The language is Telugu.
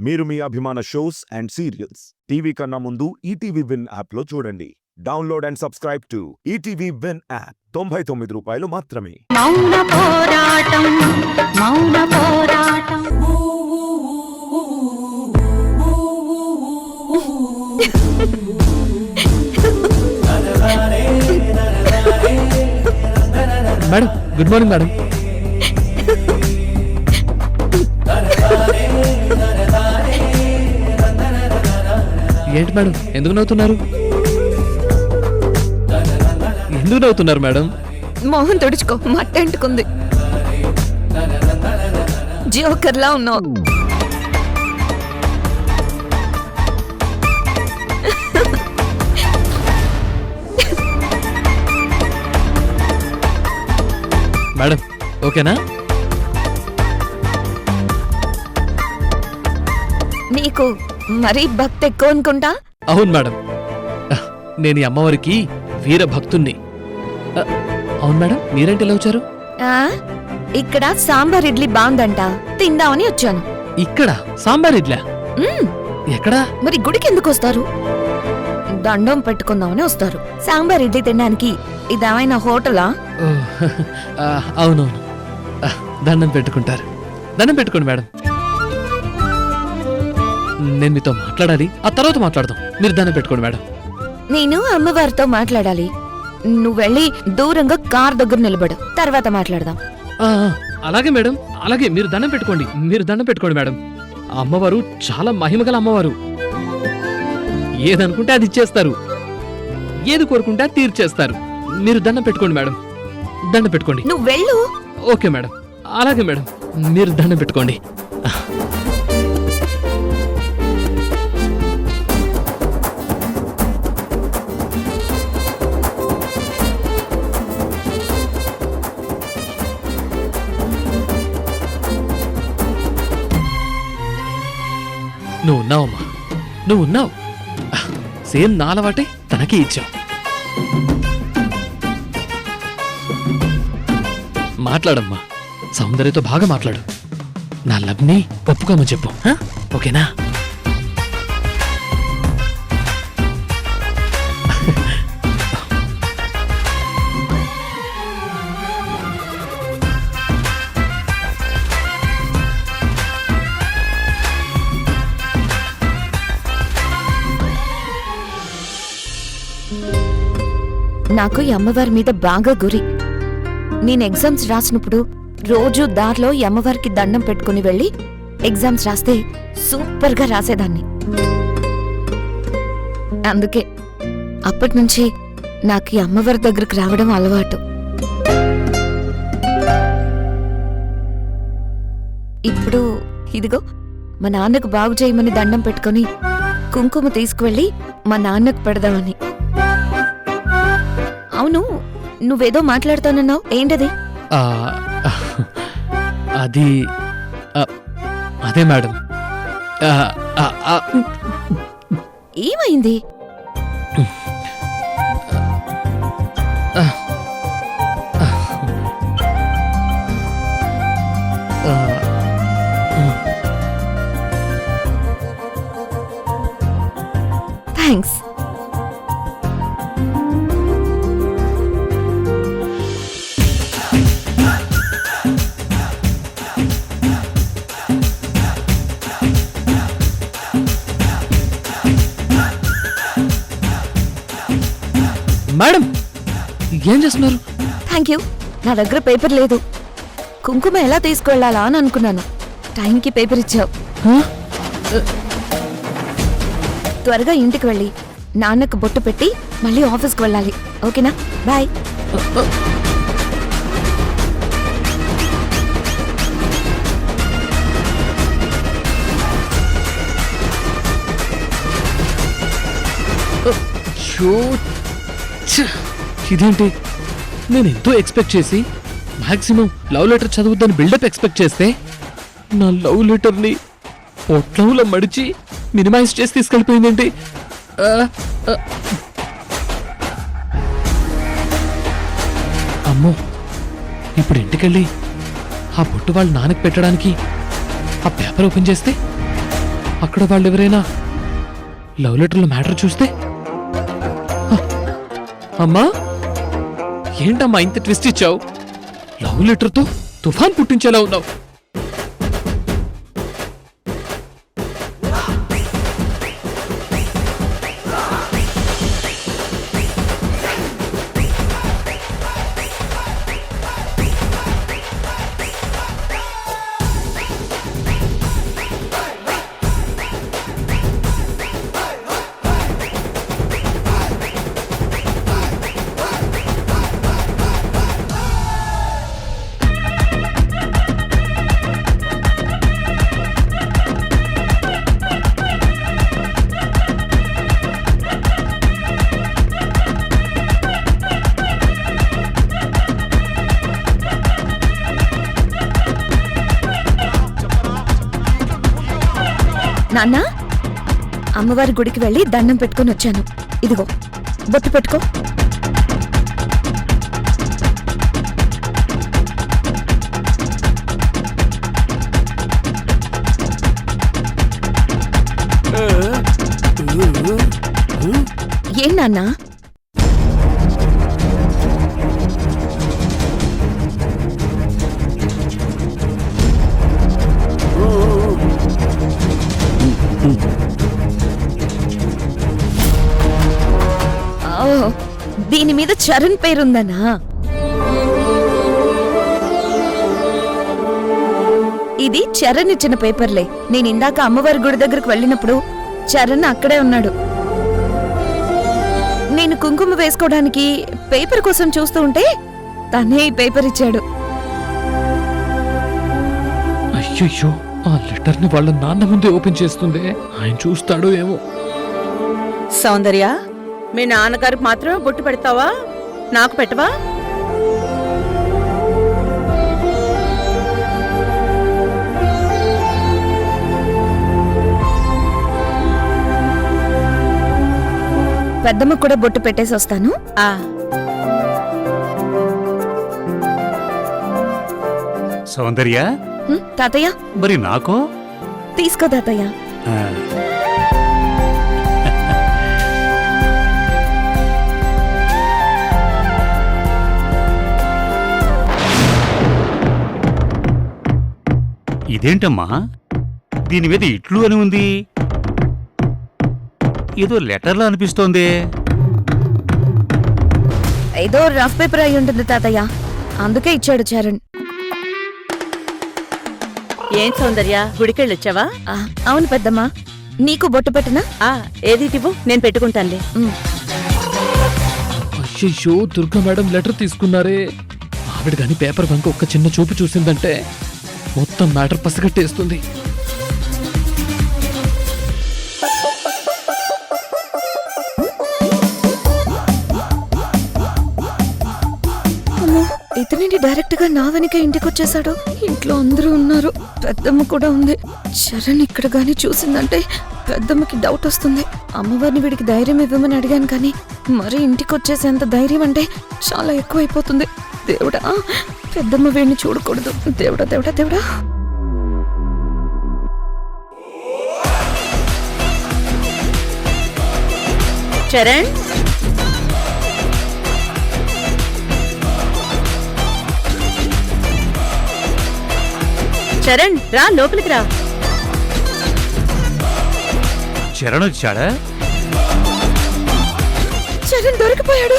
మీరు మీ అభిమాన షోస్ అండ్ సీరియల్స్ టీవీ కన్నా ముందు ఈటీవీ విన్ యాప్లో చూడండి. Download and subscribe to ETV win app. 99 రూపాయలు మాత్రమే. మౌన పోరాటం మౌన పోరాటం. Madam, good morning madam. ఏంటి మేడం, ఎందుకు నవ్వుతున్నారు? ఎందుకు నవ్వుతున్నారు మేడం? మోహన్ తుడుచుకో, మట్టంటుకుంది. జోకర్లా ఉన్నావు. మేడం ఓకేనా? నీకు మరీ భక్తి ఎక్కువ అనుకుంటా. అవును మేడం, నేను ఈ అమ్మవారికి వీర భక్తుణ్ణి. అవును మేడం, మీరేంటి ఇలా వచ్చారు? ఆ, ఇక్కడ సాంబార్ ఇడ్లీ బాగుందంట, తిందామని వచ్చాను. ఇక్కడ సాంబార్ ఇడ్లా? ఎక్కడా? మరి గుడికి ఎందుకు వస్తారు? దండం పెట్టుకుందామని వస్తారు. సాంబార్ ఇడ్లీ తినడానికి ఇదేమైనా హోటలా? అవునవును, దండం పెట్టుకుంటారు. దండం పెట్టుకోండి మేడం. నేను మీతో మాట్లాడాలి, ఆ తర్వాత మాట్లాడదాం. మీరు దండం పెట్టుకోండి మేడం. నేను అమ్మవారితో మాట్లాడాలి. నువ్వు వెళ్ళి దూరంగా కార్ దగ్గర నిలబడు, తర్వాత మాట్లాడదాం. అలాగే మేడం, అలాగే. మీరు దండం పెట్టుకోండి, మీరు దండం పెట్టుకోండి మేడం. ఆ అమ్మవారు చాలా మహిమగల అమ్మవారు. ఏదనుకుంటే అది ఇచ్చేస్తారు, ఏది కోరుకుంటే అది తీర్చేస్తారు. మీరు దండం పెట్టుకోండి మేడం, దండం పెట్టుకోండి. నువ్వు వెళ్ళు. ఓకే మేడం, అలాగే మేడం. మీరు దండం పెట్టుకోండి. నువ్వు ఉన్నావమ్మా, నువ్వు ఉన్నావు. సేమ్ నా అలవాటే తనకే ఇచ్చావు. మాట్లాడమ్మా, సౌందర్యతో బాగా మాట్లాడు. నా లవ్ని ఒప్పుకోమని చెప్పు, ఓకేనా? నాకు ఈ అమ్మవారి మీద బాగా గురి. నేను ఎగ్జామ్స్ రాసినప్పుడు రోజు దారిలో ఈ అమ్మవారికి దండం పెట్టుకుని వెళ్ళి ఎగ్జామ్స్ రాస్తే సూపర్గా రాసేదాన్ని. అందుకే అప్పటి నుంచి నాకు ఈ అమ్మవారి దగ్గరకు రావడం అలవాటు. ఇప్పుడు ఇదిగో మా నాన్నకు బాగు చేయమని దండం పెట్టుకుని కుంకుమ తీసుకువెళ్ళి మా నాన్నకు పెడదామని. అవును, నువ్వేదో మాట్లాడుతానన్నావు, ఏంటది? అది అదే మేడం. ఏమైంది? థ్యాంక్స్. మేడం, ఏం చేస్తున్నారు? Thank you. నా దగ్గర పేపర్ లేదు. కుంకుమ ఎలా తీసుకువెళ్ళాలా అని అనుకున్నాను. టైంకి పేపర్ ఇచ్చావు. త్వరగా ఇంటికి వెళ్ళి నాన్నకు బొట్టు పెట్టి మళ్ళీ ఆఫీస్కి వెళ్ళాలి, ఓకేనా? బాయ్. ఇదేంటి, నేను ఎంతో ఎక్స్పెక్ట్ చేసి మాక్సిమం లవ్ లెటర్ చదువుద్దని బిల్డప్ ఎక్స్పెక్ట్ చేస్తే నా లవ్ లెటర్ని పొట్లంలో మడిచి మినిమైజ్ చేసి తీసుకెళ్ళిపోయిందేంటి? అమ్మో, ఇప్పుడు ఇంటికెళ్ళి ఆ బొట్టు వాళ్ళ నాన్నకి పెట్టడానికి ఆ పేపర్ ఓపెన్ చేస్తే అక్కడ వాళ్ళు ఎవరైనా లవ్ లెటర్లో మ్యాటర్ చూస్తే హ! అమ్మా ఏంటమ్మా ఇంత ట్విస్ట్ ఇచ్చావు? లవ్ లెటర్తో తుఫాన్ పుట్టించేలా ఉన్నావు. నాన్నా, అమ్మవారి గుడికి వెళ్ళి దండం పెట్టుకొని వచ్చాను. ఇదిగో బొట్టు పెట్టుకో. ఏం నాన్నా? ఓ, దీని మీద చరణ్ పేరుందనా? ఇది చరణ్ ఇచ్చిన పేపర్లే. నేను ఇందాక అమ్మవారి గుడి దగ్గరకు వెళ్ళినప్పుడు చరణ్ అక్కడే ఉన్నాడు. నేను కుంకుమ వేసుకోవడానికి పేపర్ కోసం చూస్తూ ఉంటే తనే ఈ పేపర్ ఇచ్చాడు. అయ్యయ్యో, ఆ లెటర్ని వాళ్ళ నాన్న ముందే ఓపెన్ చేస్తుంది. ఆయన చూస్తాడో ఏమో. సౌందర్య, మీ నాన్నగారికి మాత్రమే బొట్టు పెడతావా? నాకు పెట్టవా? పెద్దమ్మ కూడా బొట్టు పెట్టేసి వస్తాను. ఆ, సౌందర్య, తాతయ్య మరి నాకు తీసుకో తాతయ్య. ఇదేంటమ్మా, దీని మీద ఇట్లు అని ఉంది, ఏదో లెటర్లా అనిపిస్తోంది. ఏదో రఫ్ పేపర్ అయి ఉంటుంది తాతయ్య, అందుకే ఇచ్చాడు చరణ్. ఏం సౌందర్య, గుడికెళ్ళొచ్చావా? ఆ, అవును పెద్దమ్మ. నీకు బొట్టు పెట్టనా? ఆ, ఏది ఇవ్వు, నేను పెట్టుకుంటానులే. అయ్యయ్యో, దుర్గా మేడం లెటర్ తీసుకున్నారే. ఆవిడ గాని పేపర్ వంక ఒక్క చిన్న చూపు చూసిందంటే మొత్తం మ్యాటర్ పసిగట్టేస్తుంది. ఇతనేంటి డైరెక్ట్ గా నా వెనక ఇంటికి వచ్చేసాడు? ఇంట్లో అందరూ ఉన్నారు, పెద్దమ్మ కూడా ఉంది. చరణ్ ఇక్కడ గాని చూసిందంటే పెద్దమ్మకి డౌట్ వస్తుంది. అమ్మవారిని వీడికి ధైర్యం ఇవ్వమని అడిగాను కానీ మరి ఇంటికి వచ్చేసేంత ధైర్యం అంటే చాలా ఎక్కువ అయిపోతుంది. దేవుడా, పెద్దమ్మ వీడిని చూడకూడదు. దేవుడా దేవుడా దేవుడా. చరణ్, చరణ్ రా, లోపలికి రా. చరణ్ వచ్చాడా? చరణ్ దొరికిపోయాడు.